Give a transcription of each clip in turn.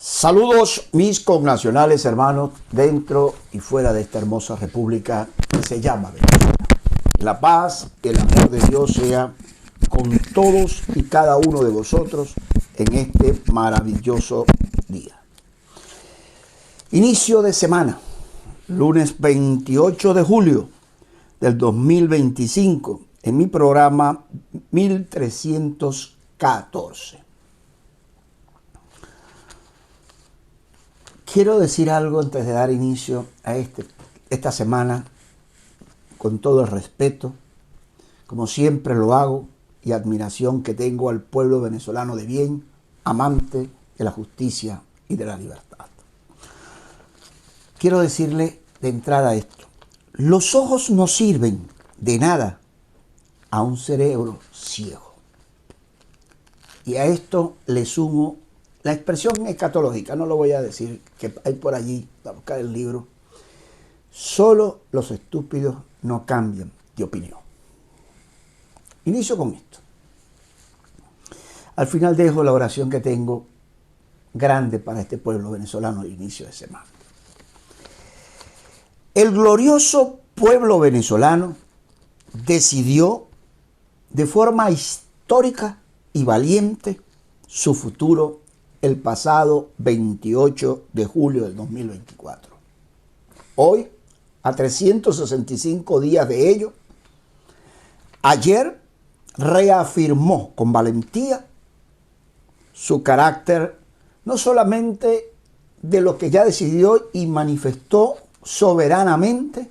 Saludos mis connacionales hermanos dentro y fuera de esta hermosa república que se llama Venezuela. La paz y el amor de Dios sea con todos y cada uno de vosotros en este maravilloso día. Inicio de semana, lunes 28 de julio del 2025, en mi programa 1314. Quiero decir algo antes de dar inicio a esta semana, con todo el respeto, como siempre lo hago, y admiración que tengo al pueblo venezolano de bien, amante de la justicia y de la libertad. Quiero decirle de entrada esto: los ojos no sirven de nada a un cerebro ciego. Y a esto le sumo la expresión escatológica, no lo voy a decir, que hay por allí, a buscar el libro. Solo los estúpidos no cambian de opinión. Inicio con esto. Al final dejo la oración que tengo grande para este pueblo venezolano de inicio de semana. El glorioso pueblo venezolano decidió de forma histórica y valiente su futuro el pasado 28 de julio del 2024. Hoy, a 365 días de ello, ayer reafirmó con valentía su carácter, no solamente de lo que ya decidió y manifestó soberanamente,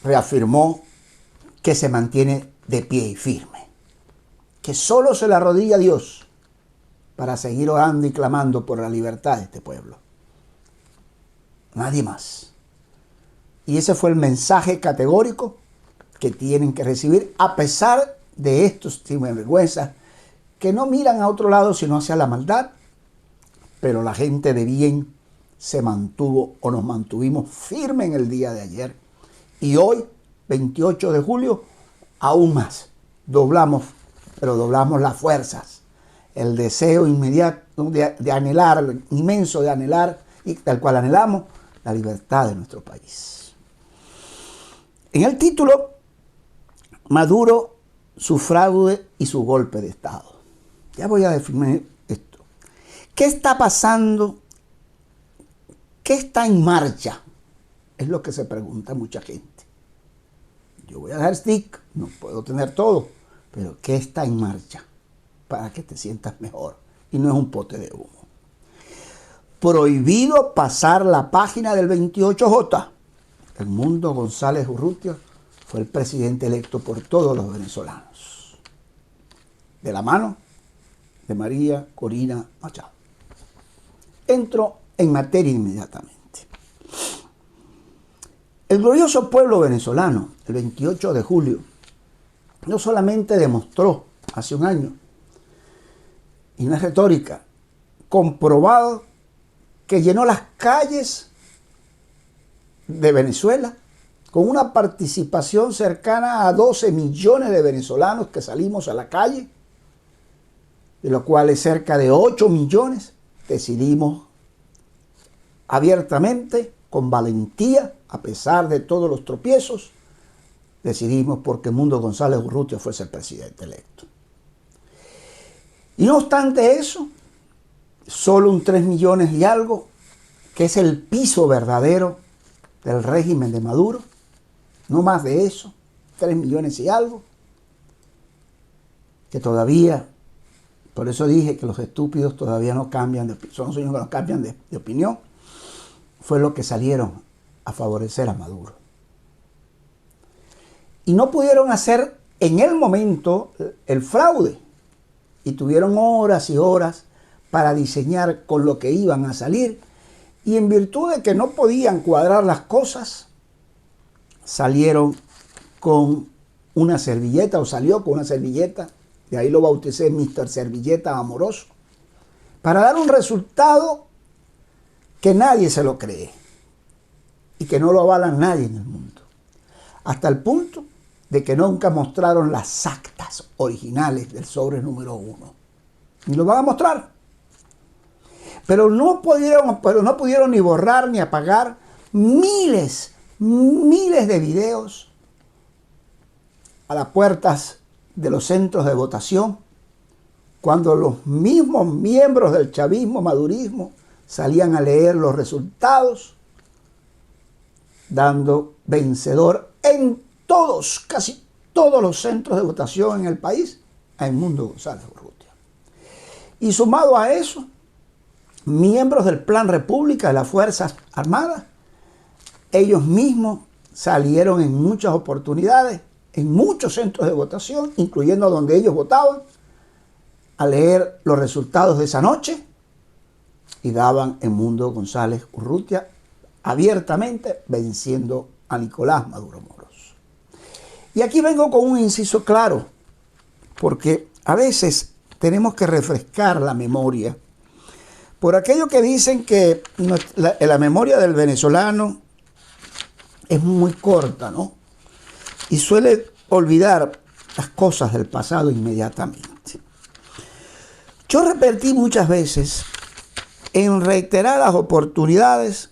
reafirmó que se mantiene de pie y firme, que solo se le arrodilla a Dios para seguir orando y clamando por la libertad de este pueblo. Nadie más. Y ese fue el mensaje categórico que tienen que recibir, a pesar de estos sinvergüenzas que no miran a otro lado sino hacia la maldad. Pero la gente de bien se mantuvo, o nos mantuvimos firmes en el día de ayer. Y hoy, 28 de julio, aún más. Doblamos las fuerzas. El deseo inmediato de anhelar, inmenso de anhelar, y tal cual anhelamos, la libertad de nuestro país. En el título, Maduro, su fraude y su golpe de Estado. Ya voy a definir esto. ¿Qué está pasando? ¿Qué está en marcha? Es lo que se pregunta mucha gente. Yo voy a dar stick, no puedo tener todo, pero ¿qué está en marcha? Para que te sientas mejor. Y no es un pote de humo. Prohibido pasar la página del 28J. Edmundo González Urrutia fue el presidente electo por todos los venezolanos, de la mano de María Corina Machado. Entro en materia inmediatamente. El glorioso pueblo venezolano, el 28 de julio, no solamente demostró hace un año, y no es retórica, comprobado, que llenó las calles de Venezuela con una participación cercana a 12 millones de venezolanos que salimos a la calle, de los cuales cerca de 8 millones decidimos abiertamente, con valentía, a pesar de todos los tropiezos, decidimos porque Edmundo González Urrutia fuese el presidente electo. Y no obstante eso, solo un 3 millones y algo, que es el piso verdadero del régimen de Maduro, no más de eso, 3 millones y algo, que todavía, por eso dije que los estúpidos todavía no cambian, son los que no cambian de opinión, fue lo que salieron a favorecer a Maduro. Y no pudieron hacer en el momento el fraude, y tuvieron horas y horas para diseñar con lo que iban a salir, y en virtud de que no podían cuadrar las cosas, salieron con una servilleta, o salió con una servilleta, de ahí lo bauticé Mr. Servilleta Amoroso, para dar un resultado que nadie se lo cree y que no lo avalan nadie en el mundo, hasta el punto de que nunca mostraron las actas originales del sobre número 1. Ni lo van a mostrar. pero no pudieron ni borrar ni apagar miles de videos a las puertas de los centros de votación, cuando los mismos miembros del chavismo, madurismo, salían a leer los resultados, dando vencedor en todos, casi todos los centros de votación en el país, a Edmundo González Urrutia. Y sumado a eso, miembros del Plan República de las Fuerzas Armadas, ellos mismos salieron en muchas oportunidades, en muchos centros de votación, incluyendo donde ellos votaban, a leer los resultados de esa noche y daban Edmundo González Urrutia abiertamente venciendo a Nicolás Maduro Moros. Y aquí vengo con un inciso claro, porque a veces tenemos que refrescar la memoria por aquello que dicen que la memoria del venezolano es muy corta, ¿no? Y suele olvidar las cosas del pasado inmediatamente. Yo repetí muchas veces, en reiteradas oportunidades,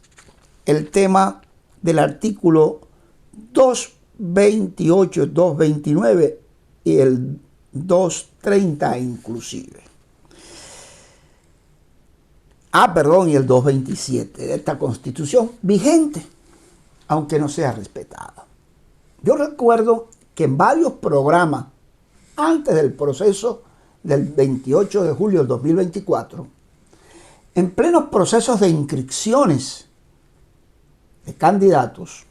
el tema del artículo 228, 229 y el 230 inclusive. Y el 227 de esta Constitución vigente, aunque no sea respetada. Yo recuerdo que en varios programas, antes del proceso del 28 de julio del 2024, en plenos procesos de inscripciones de candidatos,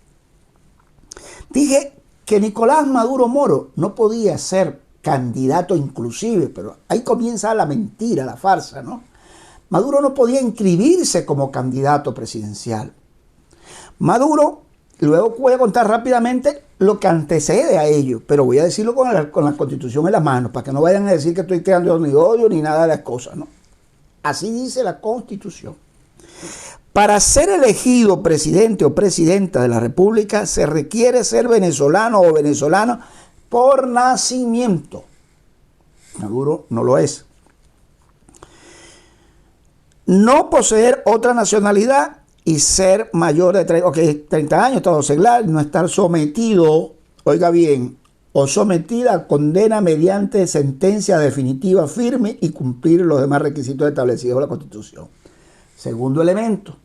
dije que Nicolás Maduro Moro no podía ser candidato inclusive, pero ahí comienza la mentira, la farsa, ¿no? Maduro no podía inscribirse como candidato presidencial. Maduro, luego voy a contar rápidamente lo que antecede a ello, pero voy a decirlo con la Constitución en las manos, para que no vayan a decir que estoy creando ni odio ni nada de las cosas, ¿no? Así dice la Constitución. Para ser elegido presidente o presidenta de la República se requiere ser venezolano o venezolana por nacimiento. Maduro no lo es. No poseer otra nacionalidad y ser mayor de 30 años, estado seglar, no estar sometido, oiga bien, o sometida a condena mediante sentencia definitiva firme y cumplir los demás requisitos establecidos en la Constitución. Segundo elemento,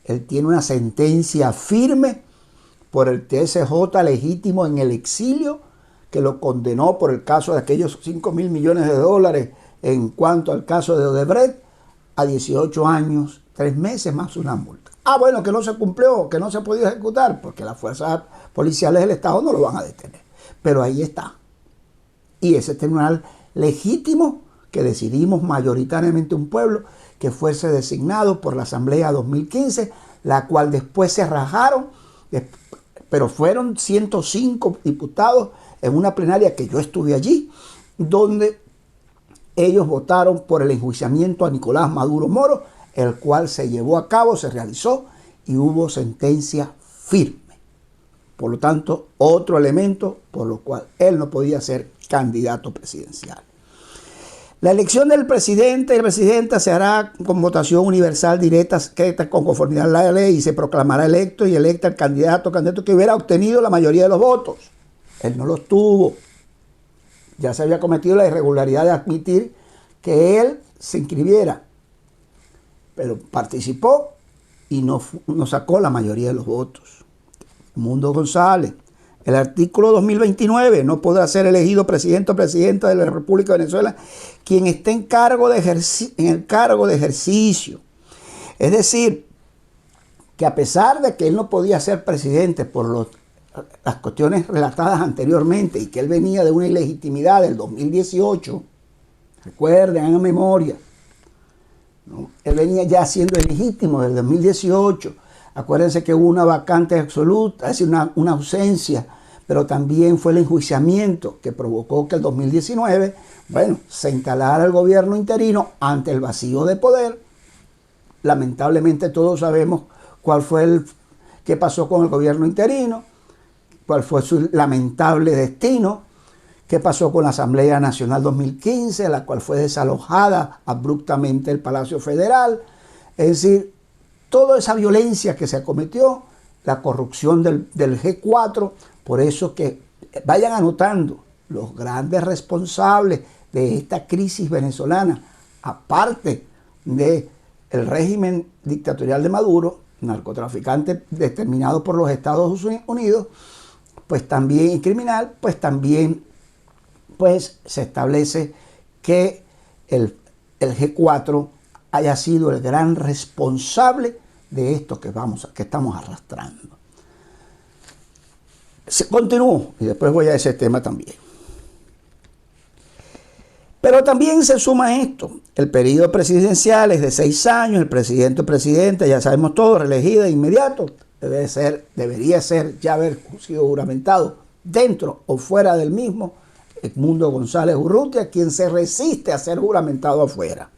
él tiene una sentencia firme por el TSJ legítimo en el exilio que lo condenó por el caso de aquellos 5.000 millones de dólares en cuanto al caso de Odebrecht a 18 años, 3 meses más una multa. Bueno, que no se cumplió, que no se ha podido ejecutar, porque las fuerzas policiales del Estado no lo van a detener. Pero ahí está. Y ese tribunal legítimo que decidimos mayoritariamente un pueblo que fuese designado por la Asamblea 2015, la cual después se rajaron, pero fueron 105 diputados en una plenaria que yo estuve allí, donde ellos votaron por el enjuiciamiento a Nicolás Maduro Moro, el cual se llevó a cabo, se realizó y hubo sentencia firme. Por lo tanto, otro elemento por lo cual él no podía ser candidato presidencial. La elección del presidente y presidenta se hará con votación universal directa con conformidad a la ley y se proclamará electo y electa el candidato que hubiera obtenido la mayoría de los votos. Él no los tuvo. Ya se había cometido la irregularidad de admitir que él se inscribiera, pero participó y no sacó la mayoría de los votos. Edmundo González, el artículo 2029, no podrá ser elegido presidente o presidenta de la República de Venezuela quien esté en el cargo de ejercicio. Es decir, que a pesar de que él no podía ser presidente por las cuestiones relatadas anteriormente y que él venía de una ilegitimidad del 2018, recuerden, hagan memoria, ¿no? Él venía ya siendo ilegítimo del 2018. Acuérdense que hubo una vacante absoluta, es decir, una ausencia, pero también fue el enjuiciamiento que provocó que el 2019, se instalara el gobierno interino ante el vacío de poder. Lamentablemente todos sabemos qué pasó con el gobierno interino, cuál fue su lamentable destino, qué pasó con la Asamblea Nacional 2015, la cual fue desalojada abruptamente del Palacio Federal, Es decir, toda esa violencia que se cometió, la corrupción del G4, por eso que vayan anotando los grandes responsables de esta crisis venezolana, aparte del régimen dictatorial de Maduro, narcotraficante determinado por los Estados Unidos, pues también, y criminal, pues también pues se establece que el G4 haya sido el gran responsable de esto que estamos arrastrando. Continúo y después voy a ese tema también. Pero también se suma esto. El periodo presidencial es de 6 años, el presidente o presidenta, ya sabemos todo, reelegida de inmediato, debería ser ya haber sido juramentado dentro o fuera del mismo Edmundo González Urrutia, quien se resiste a ser juramentado afuera.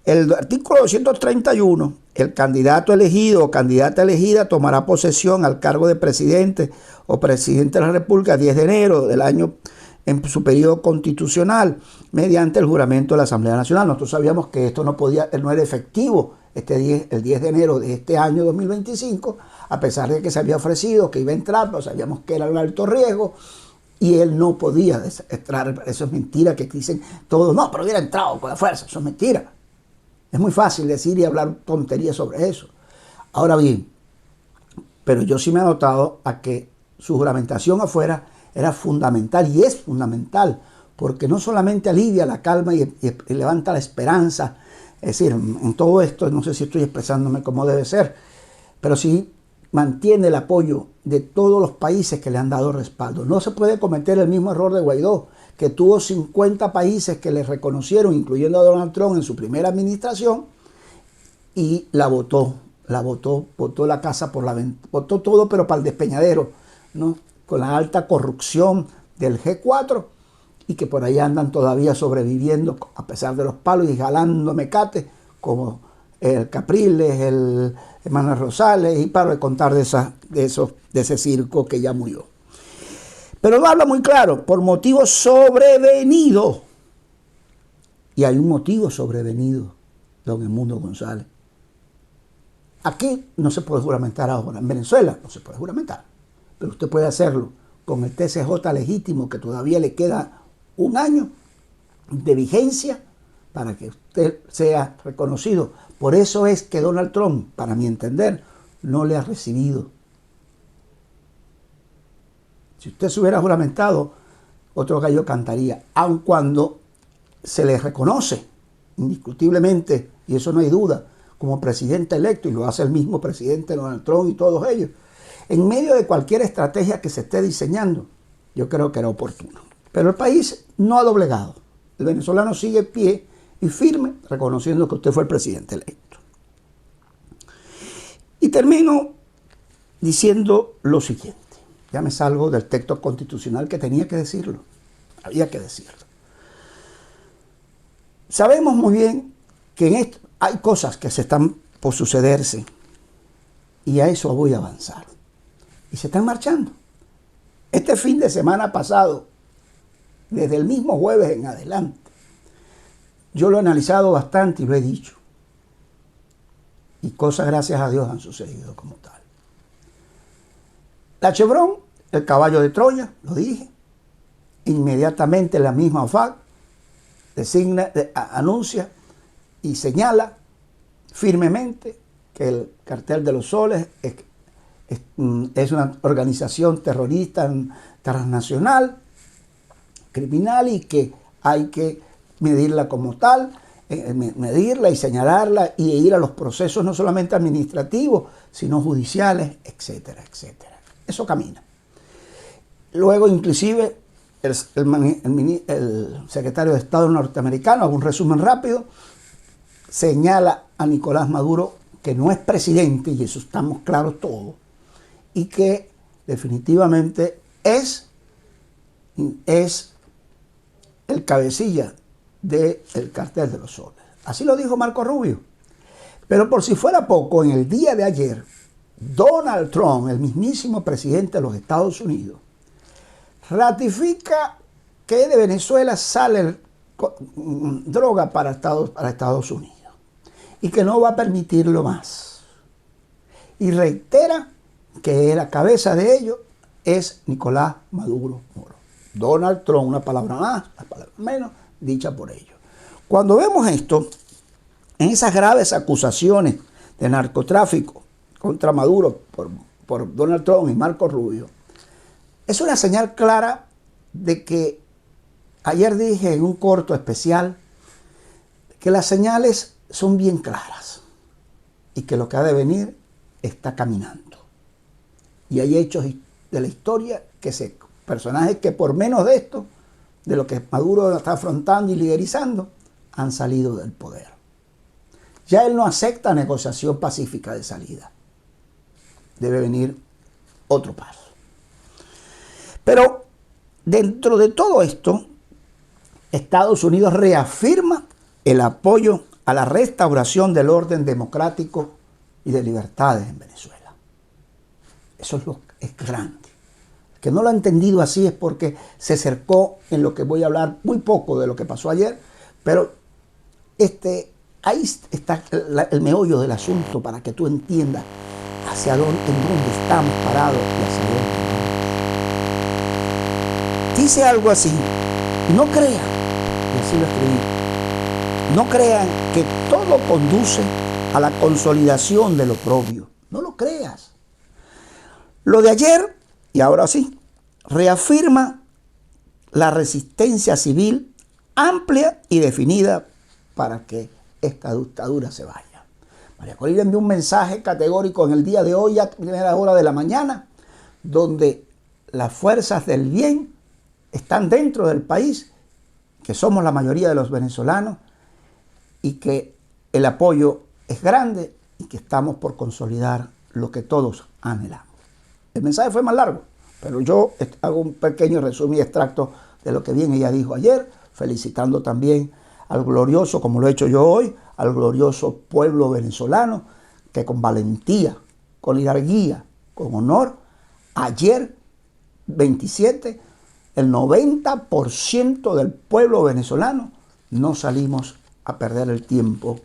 El artículo 231, el candidato elegido o candidata elegida tomará posesión al cargo de presidente o presidente de la República 10 de enero del año en su periodo constitucional mediante el juramento de la Asamblea Nacional. Nosotros sabíamos que esto no era efectivo el 10 de enero de este año 2025, a pesar de que se había ofrecido que iba a entrar, pero sabíamos que era un alto riesgo y él no podía entrar. Eso es mentira que dicen todos, no, pero hubiera entrado con la fuerza. Eso es mentira. Es muy fácil decir y hablar tonterías sobre eso. Ahora bien, pero yo sí me he notado a que su juramentación afuera era fundamental y es fundamental, porque no solamente alivia la calma y levanta la esperanza, es decir, en todo esto, no sé si estoy expresándome como debe ser, pero sí mantiene el apoyo de todos los países que le han dado respaldo. No se puede cometer el mismo error de Guaidó, que tuvo 50 países que le reconocieron, incluyendo a Donald Trump en su primera administración, y votó la casa por la ventana, votó todo, pero para el despeñadero, ¿no? Con la alta corrupción del G4, y que por ahí andan todavía sobreviviendo a pesar de los palos y jalando mecate, como el Capriles, el Manuel Rosales, y paro de contar de ese circo que ya murió. Pero no habla muy claro, por motivos sobrevenidos. Y hay un motivo sobrevenido, don Edmundo González. Aquí no se puede juramentar ahora. En Venezuela no se puede juramentar. Pero usted puede hacerlo con el TCJ legítimo, que todavía le queda 1 año de vigencia para que usted sea reconocido. Por eso es que Donald Trump, para mi entender, no le ha recibido. Si usted se hubiera juramentado, otro gallo cantaría, aun cuando se le reconoce indiscutiblemente, y eso no hay duda, como presidente electo, y lo hace el mismo presidente Donald Trump y todos ellos. En medio de cualquier estrategia que se esté diseñando, yo creo que era oportuno. Pero el país no ha doblegado. El venezolano sigue en pie y firme, reconociendo que usted fue el presidente electo. Y termino diciendo lo siguiente. Ya me salgo del texto constitucional que tenía que decirlo. Había que decirlo. Sabemos muy bien que en esto hay cosas que se están por sucederse y a eso voy a avanzar. Y se están marchando. Este fin de semana pasado, desde el mismo jueves en adelante, yo lo he analizado bastante y lo he dicho. Y cosas, gracias a Dios, han sucedido como tal. La Chevron, el caballo de Troya, lo dije. Inmediatamente la misma OFAC anuncia y señala firmemente que el Cartel de los Soles es una organización terrorista transnacional, criminal, y que hay que medirla como tal, medirla y señalarla y ir a los procesos no solamente administrativos, sino judiciales, etcétera, etcétera. Eso camina. Luego, inclusive, el secretario de Estado norteamericano, hago un resumen rápido, señala a Nicolás Maduro que no es presidente, y eso estamos claros todos, y que definitivamente es el cabecilla del Cartel de los Soles. Así lo dijo Marco Rubio. Pero por si fuera poco, en el día de ayer, Donald Trump, el mismísimo presidente de los Estados Unidos, ratifica que de Venezuela sale droga para Estados Unidos. y que no va a permitirlo más. Y reitera que la cabeza de ello es Nicolás Maduro Moro. Donald Trump, una palabra más, una palabra menos, dicha por ellos. Cuando vemos esto, en esas graves acusaciones de narcotráfico contra Maduro por Donald Trump y Marco Rubio, es una señal clara de que ayer dije en un corto especial que las señales son bien claras y que lo que ha de venir está caminando. Y hay hechos de la historia personajes que por menos de esto, de lo que Maduro está afrontando y liderizando, han salido del poder. Ya él no acepta negociación pacífica de salida. Debe venir otro paso. Pero dentro de todo esto, Estados Unidos reafirma el apoyo a la restauración del orden democrático y de libertades en Venezuela. Eso es grande. El que no lo ha entendido así es porque se acercó en lo que voy a hablar muy poco de lo que pasó ayer, pero ahí está el meollo del asunto para que tú entiendas en dónde estamos parados y hacia dónde vamos. Dice algo así: no crean, y así lo escribí, no crean que todo conduce a la consolidación de lo propio. No lo creas. Lo de ayer, y ahora sí, reafirma la resistencia civil amplia y definida para que esta dictadura se vaya. María Corina envió un mensaje categórico en el día de hoy, a primera hora de la mañana, donde las fuerzas del bien están dentro del país, que somos la mayoría de los venezolanos, y que el apoyo es grande y que estamos por consolidar lo que todos anhelamos. El mensaje fue más largo, pero yo hago un pequeño resumen y extracto de lo que bien ella dijo ayer, felicitando también al glorioso, como lo he hecho yo hoy, al glorioso pueblo venezolano que con valentía, con hidalguía, con honor, ayer 27, el 90% del pueblo venezolano no salimos a perder el tiempo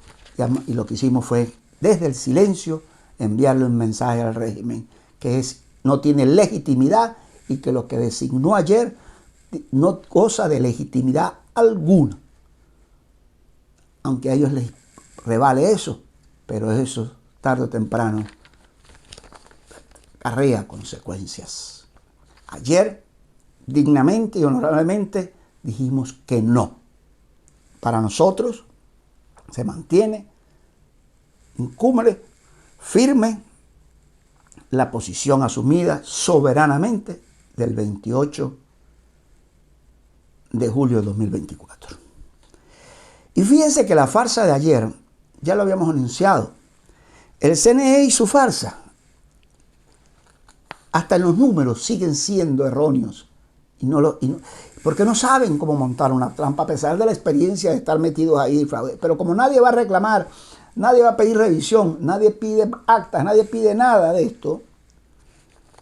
y lo que hicimos fue desde el silencio enviarle un mensaje al régimen que no tiene legitimidad y que lo que designó ayer no goza de legitimidad alguna. Aunque a ellos les revale eso, pero eso tarde o temprano acarrea consecuencias. Ayer, dignamente y honorablemente, dijimos que no. Para nosotros se mantiene incumbre, firme, la posición asumida soberanamente del 28 de julio de 2024. Y fíjense que la farsa de ayer, ya lo habíamos anunciado, el CNE y su farsa, hasta en los números siguen siendo erróneos, porque no saben cómo montar una trampa, a pesar de la experiencia de estar metidos ahí. Pero como nadie va a reclamar, nadie va a pedir revisión, nadie pide actas, nadie pide nada de esto,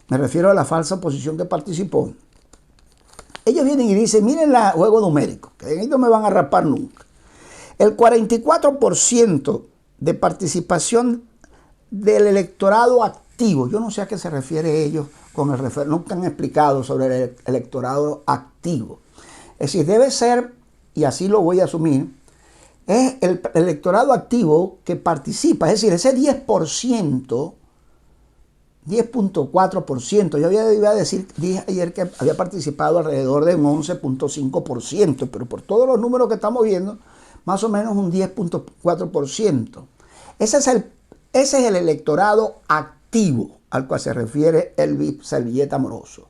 me refiero a la falsa oposición que participó. Ellos vienen y dicen, miren el juego numérico, que ellos no me van a rapar nunca. El 44% de participación del electorado activo, yo no sé a qué se refiere ellos con nunca han explicado sobre el electorado activo. Es decir, debe ser, y así lo voy a asumir, es el electorado activo que participa, es decir, ese 10%, 10.4%, yo dije ayer que había participado alrededor de un 11.5%, pero por todos los números que estamos viendo, más o menos un 10.4%. Ese es el electorado activo al cual se refiere el servilleta Amoroso.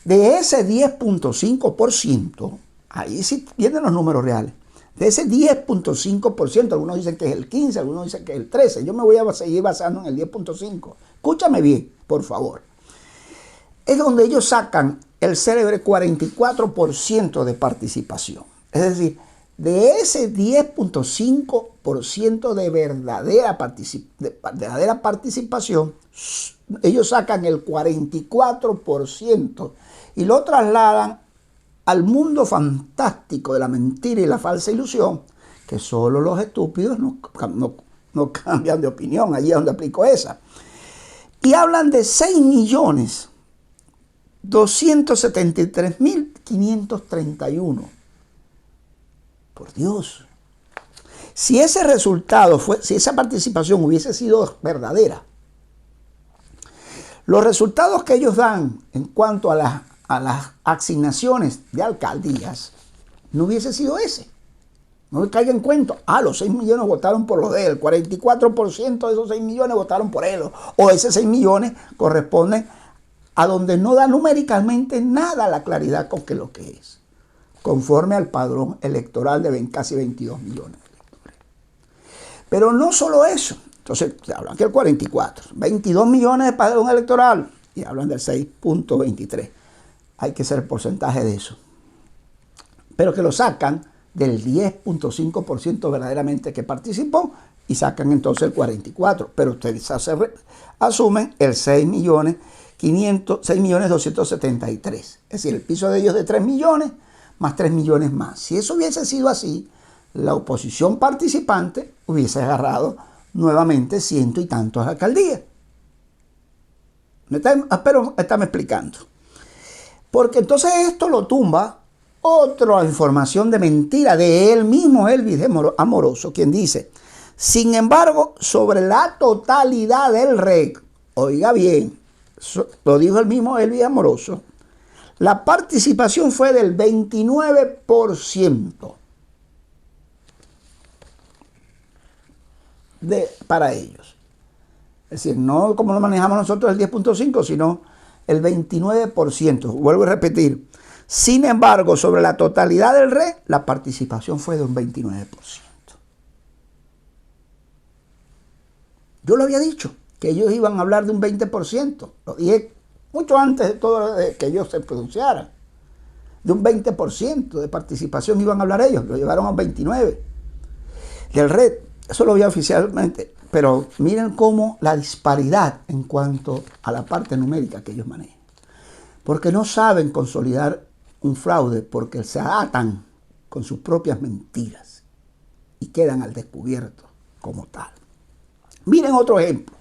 De ese 10.5%, ahí sí vienen los números reales, de ese 10.5%, algunos dicen que es el 15%, algunos dicen que es el 13%, yo me voy a seguir basando en el 10.5%. Escúchame bien, por favor. Es donde ellos sacan el célebre 44% de participación. Es decir, de ese 10.5% de verdadera participación, ellos sacan el 44% y lo trasladan al mundo fantástico de la mentira y la falsa ilusión, que solo los estúpidos no cambian de opinión, allí es donde aplico esa. Y hablan de 6.273.531. Por Dios. Si ese resultado si esa participación hubiese sido verdadera, los resultados que ellos dan en cuanto a las asignaciones de alcaldías no hubiese sido ese. No me caiga en cuento. Los 6 millones votaron por lo de él. 44% de esos 6 millones votaron por él. O esos 6 millones corresponden a donde no da numéricamente nada la claridad con que lo que es. Conforme al padrón electoral de casi 22 millones de electores. Pero no solo eso. Entonces, hablan que el 44. 22 millones de padrón electoral. Y hablan del 6.23. Hay que hacer el porcentaje de eso. Pero que lo sacan del 10.5% verdaderamente que participó y sacan entonces el 44%. Pero ustedes asumen el 6.273.000. Es decir, el piso de ellos de 3 millones más 3 millones más. Si eso hubiese sido así, la oposición participante hubiese agarrado nuevamente ciento y tantos alcaldías. Espero estarme explicando. Porque entonces esto lo tumba otra información de mentira de él mismo, Elvis Amoroso, quien dice: sin embargo, sobre la totalidad del REC, oiga bien, lo dijo el mismo Elvis Amoroso, la participación fue del 29% para ellos. Es decir, no como lo manejamos nosotros el 10.5, sino el 29%. Vuelvo a repetir. Sin embargo, sobre la totalidad del REC, la participación fue de un 29%. Yo lo había dicho, que ellos iban a hablar de un 20%. Lo dije mucho antes de todo que ellos se pronunciaran. De un 20% de participación iban a hablar ellos. Lo llevaron a un 29%. Del REC, eso lo vi oficialmente. Pero miren cómo la disparidad en cuanto a la parte numérica que ellos manejan. Porque no saben consolidar un fraude, porque se atan con sus propias mentiras y quedan al descubierto como tal. Miren otro ejemplo.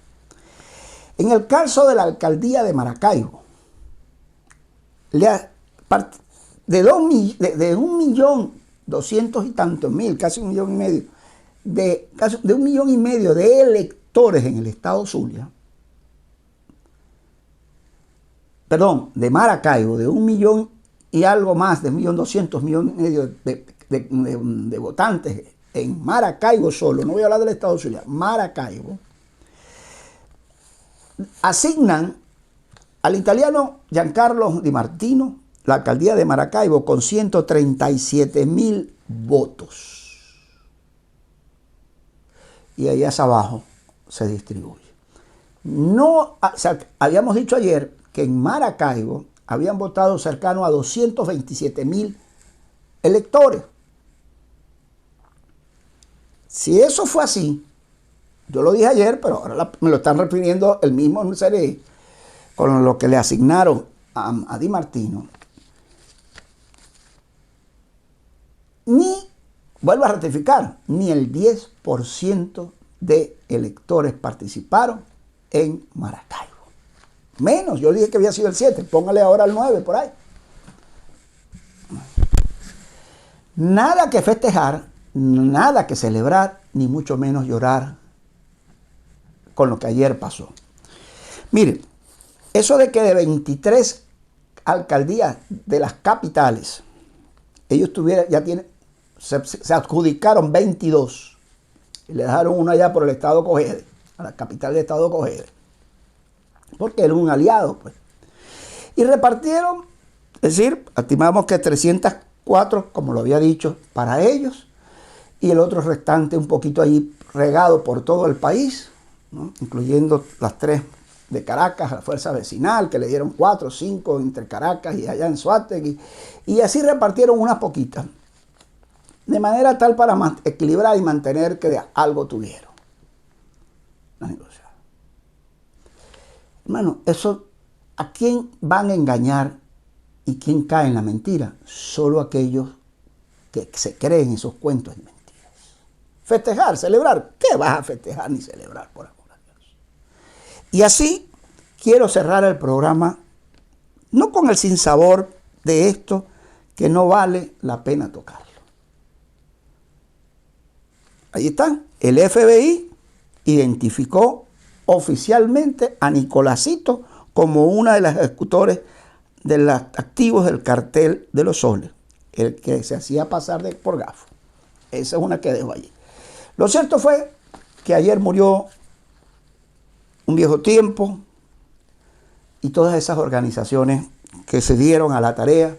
En el caso de la alcaldía de Maracaibo, de 1.200.000 y tantos mil, casi 1,5 millones, de 1,5 millones de electores en el estado Zulia, de Maracaibo, de 1 millón y algo más, de 1.200.000, 1,5 millones de votantes en Maracaibo solo, no voy a hablar del estado Zulia, Maracaibo, asignan al italiano Giancarlo Di Martino la alcaldía de Maracaibo con 137.000 votos. Y ahí hacia abajo se distribuye. Habíamos dicho ayer que en Maracaibo habían votado cercano a 227.000 electores. Si eso fue así, yo lo dije ayer, pero ahora me lo están refiriendo el mismo serie con lo que le asignaron a Di Martino. Vuelvo a ratificar, ni el 10% de electores participaron en Maracaibo. Menos, yo dije que había sido el 7, póngale ahora el 9 por ahí. Nada que festejar, nada que celebrar, ni mucho menos llorar con lo que ayer pasó. Miren, eso de que de 23 alcaldías de las capitales, ellos se adjudicaron 22 y le dejaron una allá por el estado Cogede, a la capital del estado Cogede, porque era un aliado, pues. Y repartieron, es decir, estimamos que 304, como lo había dicho, para ellos, y el otro restante un poquito allí regado por todo el país, ¿no? Incluyendo las 3 de Caracas, la Fuerza Vecinal, que le dieron 4 o 5 entre Caracas y allá en Suátegui, y así repartieron unas poquitas, de manera tal para equilibrar y mantener que algo tuvieron. Hermano, eso, ¿a quién van a engañar y quién cae en la mentira? Solo aquellos que se creen esos cuentos de mentiras. Festejar, celebrar. ¿Qué vas a festejar ni celebrar, por amor a Dios? Y así quiero cerrar el programa, no con el sinsabor de esto, que no vale la pena tocarlo. Ahí está. El FBI identificó oficialmente a Nicolásito como una de las ejecutores de los activos del cartel de los soles, el que se hacía pasar por gafo. Esa es una que dejo allí. Lo cierto fue que ayer murió un viejo tiempo y todas esas organizaciones que se dieron a la tarea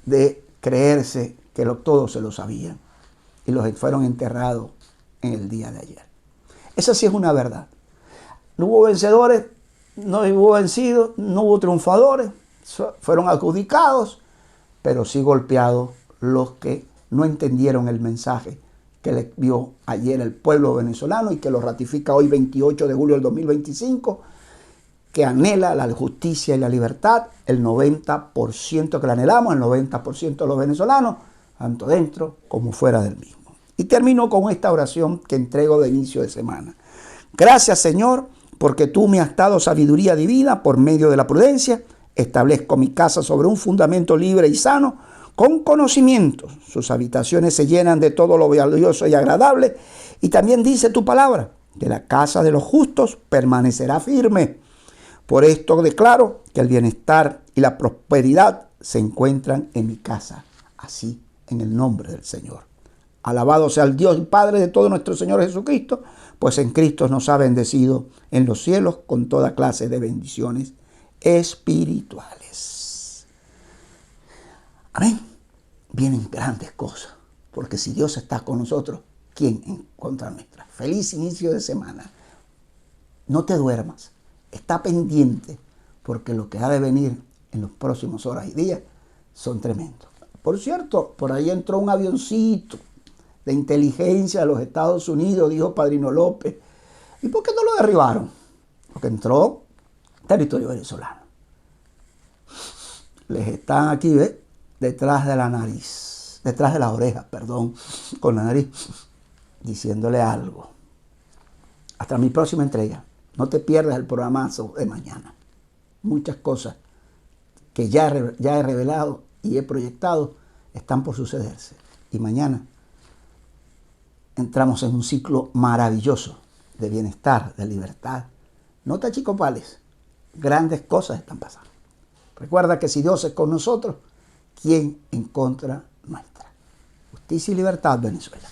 de creerse que todos se lo sabían y los fueron enterrados en el día de ayer. Esa sí es una verdad. No hubo vencedores, no hubo vencidos, no hubo triunfadores, fueron adjudicados, pero sí golpeados los que no entendieron el mensaje que le dio ayer el pueblo venezolano y que lo ratifica hoy 28 de julio del 2025, que anhela la justicia y la libertad, el 90% que la anhelamos, el 90% de los venezolanos, tanto dentro como fuera del mismo. Y termino con esta oración que entrego de inicio de semana. Gracias, Señor, porque tú me has dado sabiduría divina por medio de la prudencia. Establezco mi casa sobre un fundamento libre y sano, con conocimiento. Sus habitaciones se llenan de todo lo valioso y agradable. Y también dice tu palabra, que la casa de los justos permanecerá firme. Por esto declaro que el bienestar y la prosperidad se encuentran en mi casa. Así, en el nombre del Señor. Alabado sea el Dios y Padre de todo nuestro Señor Jesucristo, pues en Cristo nos ha bendecido en los cielos con toda clase de bendiciones espirituales. Amén. Vienen grandes cosas, porque si Dios está con nosotros, ¿quién en contra nuestra? Feliz inicio de semana. No te duermas, está pendiente, porque lo que ha de venir en los próximos horas y días son tremendos. Por cierto, por ahí entró un avioncito de inteligencia de los Estados Unidos, dijo Padrino López. ¿Y por qué no lo derribaron? Porque entró territorio venezolano. Les están aquí, ¿ves? Detrás de la nariz, detrás de las orejas, perdón, con la nariz, diciéndole algo. Hasta mi próxima entrega. No te pierdas el programazo de mañana. Muchas cosas que ya he revelado y he proyectado están por sucederse. Y mañana entramos en un ciclo maravilloso de bienestar, de libertad. No te achicopales, grandes cosas están pasando. Recuerda que si Dios es con nosotros, ¿quién en contra nuestra? Justicia y libertad, Venezuela.